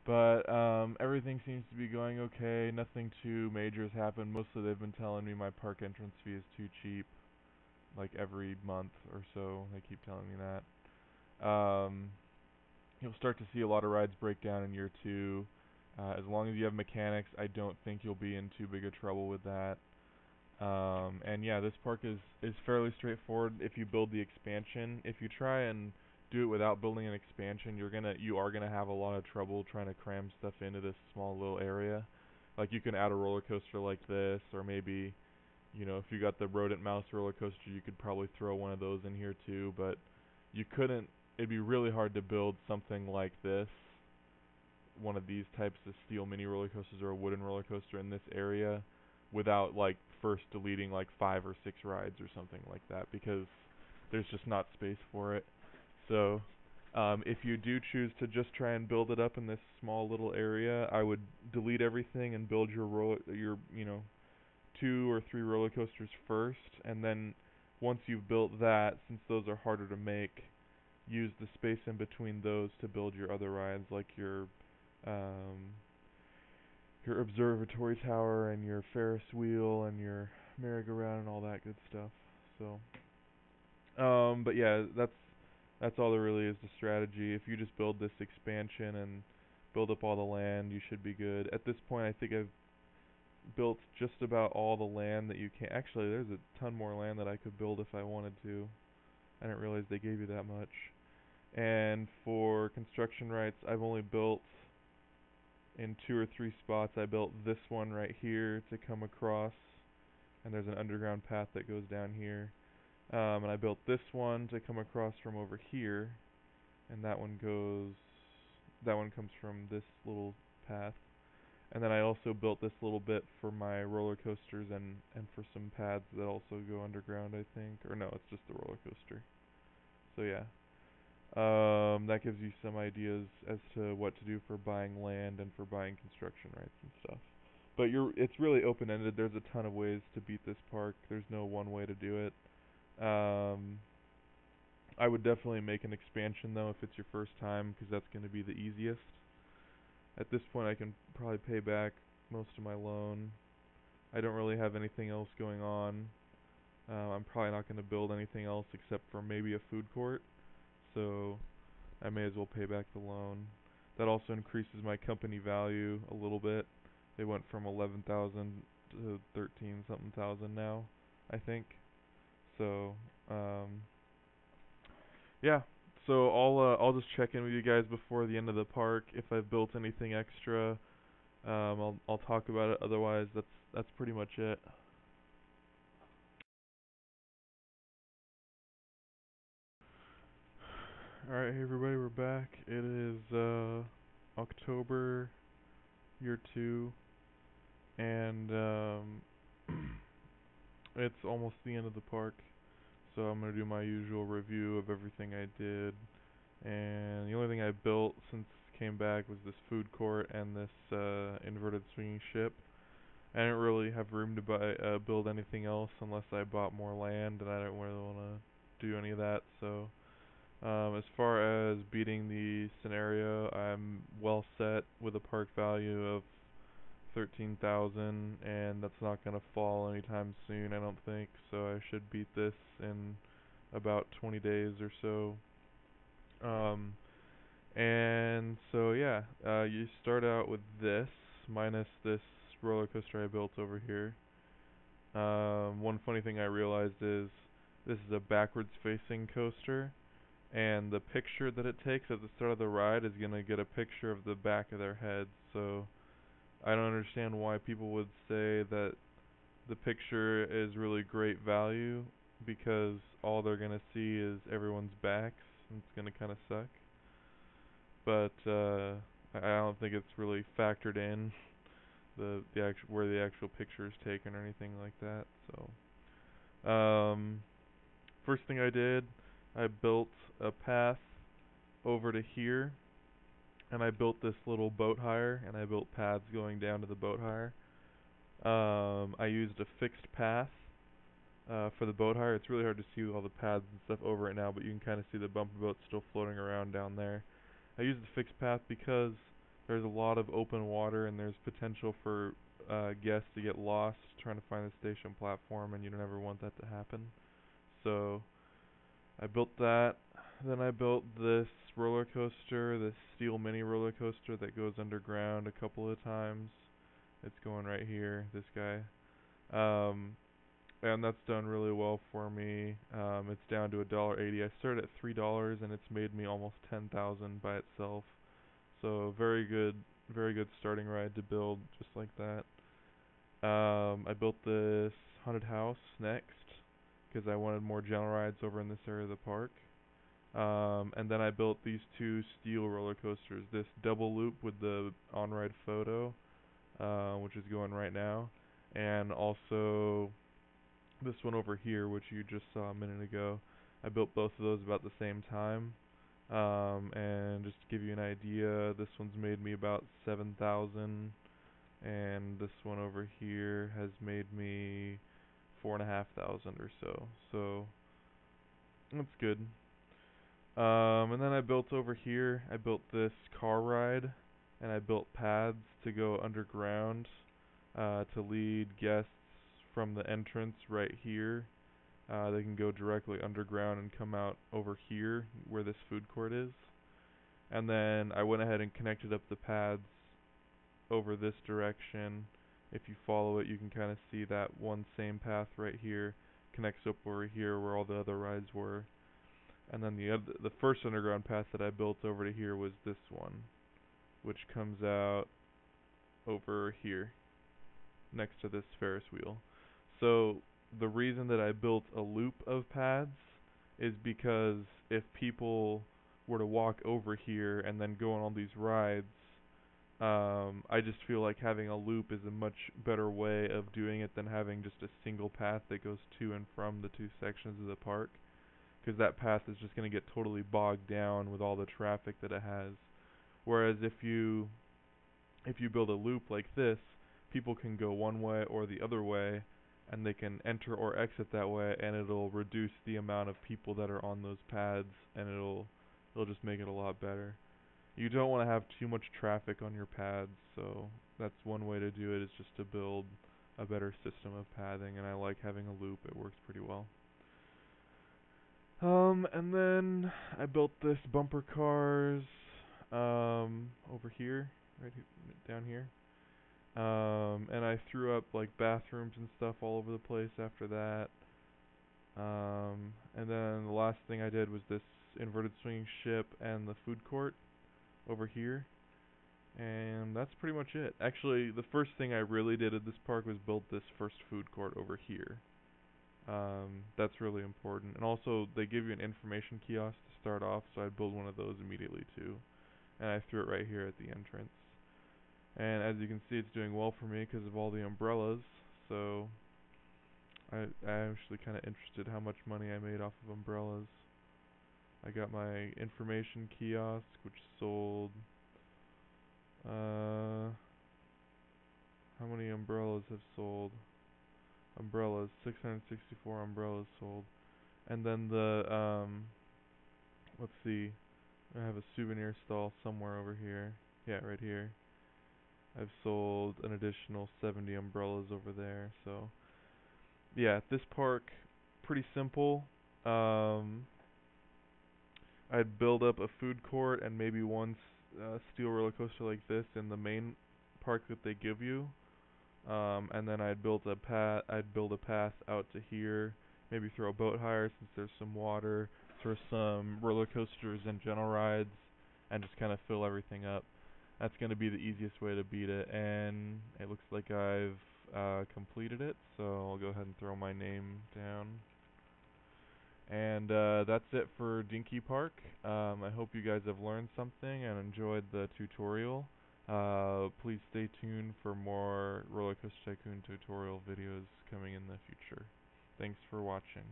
But everything seems to be going okay. Nothing too major has happened. Mostly they've been telling me my park entrance fee is too cheap. Like every month or so, they keep telling me that. You'll start to see a lot of rides break down in year two. As long as you have mechanics, I don't think you'll be in too big a trouble with that. And yeah, this park is fairly straightforward if you build the expansion. If you try and do it without building an expansion, you are gonna have a lot of trouble trying to cram stuff into this small little area. Like you can add a roller coaster like this, or maybe, if you got the rodent mouse roller coaster, you could probably throw one of those in here too, but you couldn't. It'd be really hard to build something like this, one of these types of steel mini roller coasters or a wooden roller coaster in this area without like first deleting like 5 or 6 rides or something like that, because there's just not space for it. So if you do choose to just try and build it up in this small little area, I would delete everything and build your 2 or 3 roller coasters first, and then once you've built that, since those are harder to make, use the space in between those to build your other rides, like um, your observatory tower and your Ferris wheel and your merry-go-round and all that good stuff. So, but yeah, that's all there really is the strategy. If you just build this expansion and build up all the land, you should be good. At this point, I think I've built just about all the land that you can. Actually, there's a ton more land that I could build if I wanted to. I didn't realize they gave you that much. And for construction rights, I've only built in 2 or 3 spots. I built this one right here to come across, and there's an underground path that goes down here. And I built this one to come across from over here, and that one comes from this little path. And then I also built this little bit for my roller coasters and for some pads that also go underground, I think. Or no, it's just the roller coaster. So yeah. That gives you some ideas as to what to do for buying land and for buying construction rights and stuff. But it's really open-ended. There's a ton of ways to beat this park. There's no one way to do it. I would definitely make an expansion though if it's your first time, because that's going to be the easiest. At this point I can probably pay back most of my loan. I don't really have anything else going on. I'm probably not going to build anything else except for maybe a food court. So I may as well pay back the loan. That also increases my company value a little bit. They went from 11,000 to 13 something thousand now, I think. So, yeah. So I'll just check in with you guys before the end of the park. If I've built anything extra, I'll talk about it. Otherwise, that's pretty much it. All right, hey everybody, we're back. It is October year 2, and it's almost the end of the park. So I'm gonna do my usual review of everything I did. And the only thing I built since I came back was this food court and this inverted swinging ship. I didn't really have room to build anything else unless I bought more land, and I didn't really want to do any of that. So as far as beating the scenario, I'm well set with a park value of 13,000, and that's not gonna fall anytime soon, I don't think. So I should beat this in about 20 days or so. Um, and so yeah, you start out with this minus this roller coaster I built over here. One funny thing I realized is this is a backwards facing coaster, and the picture that it takes at the start of the ride is gonna get a picture of the back of their head. So I don't understand why people would say that the picture is really great value, because all they're gonna see is everyone's backs, and it's gonna kind of suck. But I don't think it's really factored in the actual where the actual picture is taken or anything like that. So first thing I did, I built a path over to here, and I built this little boat hire, and I built paths going down to the boat hire. I used a fixed path for the boat hire. It's really hard to see all the paths and stuff over it now, but you can kind of see the bumper boat still floating around down there. I used the fixed path because There's a lot of open water, and there's potential for guests to get lost trying to find the station platform, and you don't ever want that to happen. So I built that. Then I built this roller coaster, this steel mini roller coaster that goes underground a couple of times. It's going right here, this guy. Um, and that's done really well for me. It's down to $1.80. I started at $3, and it's made me almost 10,000 by itself. So very good starting ride to build just like that. I built this haunted house next because I wanted more general rides over in this area of the park. And then I built these two steel roller coasters. This double loop with the on-ride photo, which is going right now, and also this one over here, which you just saw a minute ago. I built both of those about the same time. And just to give you an idea, this one's made me about 7,000, and this one over here has made me 4,500 or so. So that's good. And then I built over here. I built this car ride, and I built paths to go underground to lead guests from the entrance right here. They can go directly underground and come out over here where this food court is. And then I went ahead and connected up the paths over this direction. If you follow it, you can kind of see that one same path right here connects up over here where all the other rides were. And then the first underground path that I built over to here was this one, which comes out over here next to this Ferris wheel. So the reason that I built a loop of paths is because if people were to walk over here and then go on all these rides, I just feel like having a loop is a much better way of doing it than having just a single path that goes to and from the two sections of the park, because that path is just going to get totally bogged down with all the traffic that it has. Whereas if you build a loop like this, people can go one way or the other way, and they can enter or exit that way, and it'll reduce the amount of people that are on those paths, and it'll just make it a lot better. You don't want to have too much traffic on your paths, so that's one way to do it, is just to build a better system of pathing, and I like having a loop. It works pretty well. And then I built this bumper cars over here, down here. And I threw up like bathrooms and stuff all over the place after that. And then the last thing I did was this inverted swinging ship and the food court over here. And that's pretty much it. Actually, the first thing I really did at this park was build this first food court over here. That's really important. And also, they give you an information kiosk to start off, so I built one of those immediately too. And I threw it right here at the entrance. And as you can see, it's doing well for me because of all the umbrellas. So I'm actually kind of interested how much money I made off of umbrellas. I got my information kiosk, which sold how many umbrellas have sold? Umbrellas, 664 umbrellas sold. And then the let's see, I have a souvenir stall somewhere over here. Yeah, right here. I've sold an additional 70 umbrellas over there. So yeah, this park, pretty simple. I'd build up a food court and maybe one steel roller coaster like this in the main park that they give you. And then I'd build a path out to here. Maybe throw a boat hire since there's some water. Throw some roller coasters and general rides, and just kind of fill everything up. That's going to be the easiest way to beat it, and it looks like I've completed it, so I'll go ahead and throw my name down. And that's it for Dinky Park. I hope you guys have learned something and enjoyed the tutorial. Please stay tuned for more Roller Coaster Tycoon tutorial videos coming in the future. Thanks for watching.